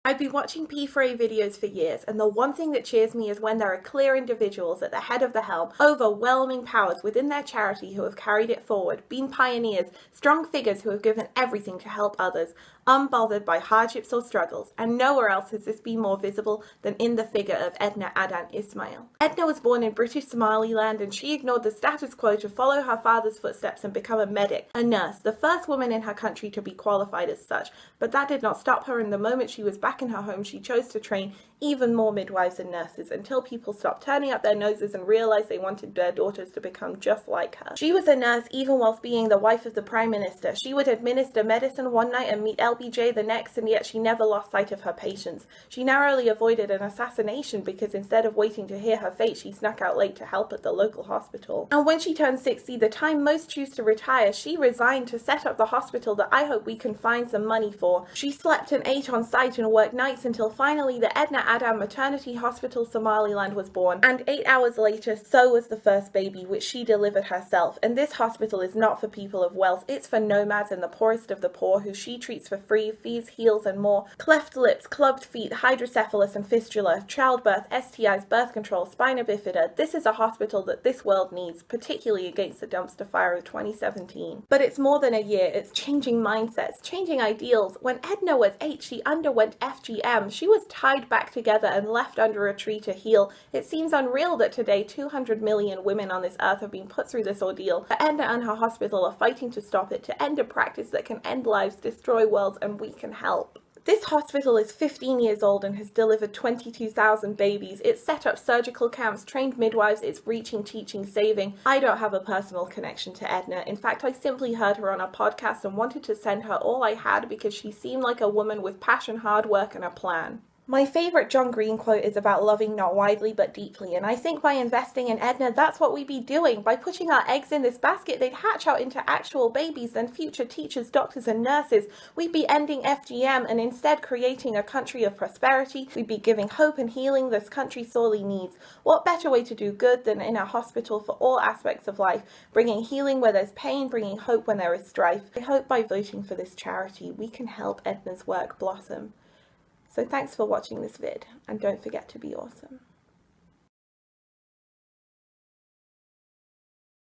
I've been watching P4a videos for years, and the one thing that cheers me is when there are clear individuals at the head of the helm, overwhelming powers within their charity who have carried it forward, been pioneers, strong figures who have given everything to help others, unbothered by hardships or struggles, and nowhere else has this been more visible than in the figure of Edna Adan Ismail. Edna was born in British Somaliland, and she ignored the status quo to follow her father's footsteps and become a medic, a nurse, the first woman in her country to be qualified as such. But that did not stop her, and the moment she was back in her home, she chose to train even more midwives and nurses until people stopped turning up their noses and realized they wanted their daughters to become just like her. She was a nurse even whilst being the wife of the Prime Minister. She would administer medicine one night and meet LBJ the next, and yet she never lost sight of her patients. She narrowly avoided an assassination because instead of waiting to hear her fate, she snuck out late to help at the local hospital. And when she turned 60, the time most choose to retire, she resigned to set up the hospital that I hope we can find some money for. She slept and ate on site and worked nights until finally the Edna Adan Maternity Hospital Somaliland was born, and 8 hours later so was the first baby, which she delivered herself. And this hospital is not for people of wealth, it's for nomads and the poorest of the poor, who she treats for free, feeds, heals and more. Cleft lips, clubbed feet, hydrocephalus and fistula, childbirth, STIs, birth control, spina bifida. This is a hospital that this world needs, particularly against the dumpster fire of 2017. But it's more than a year, it's changing mindsets, changing ideals. When Edna was 8, she underwent FGM. She was tied back together and left under a tree to heal. It seems unreal that today 200 million women on this earth have been put through this ordeal. But Edna and her hospital are fighting to stop it, to end a practice that can end lives, destroy worlds, and we can help. This hospital is 15 years old and has delivered 22,000 babies. It's set up surgical camps, trained midwives, it's reaching, teaching, saving. I don't have a personal connection to Edna. In fact, I simply heard her on a podcast and wanted to send her all I had because she seemed like a woman with passion, hard work, and a plan. My favourite John Green quote is about loving not widely but deeply, and I think by investing in Edna, that's what we'd be doing. By putting our eggs in this basket, they'd hatch out into actual babies, then future teachers, doctors and nurses. We'd be ending FGM and instead creating a country of prosperity. We'd be giving hope and healing this country sorely needs. What better way to do good than in a hospital for all aspects of life, bringing healing where there's pain, bringing hope when there is strife. I hope by voting for this charity, we can help Edna's work blossom. So thanks for watching this vid, and don't forget to be awesome.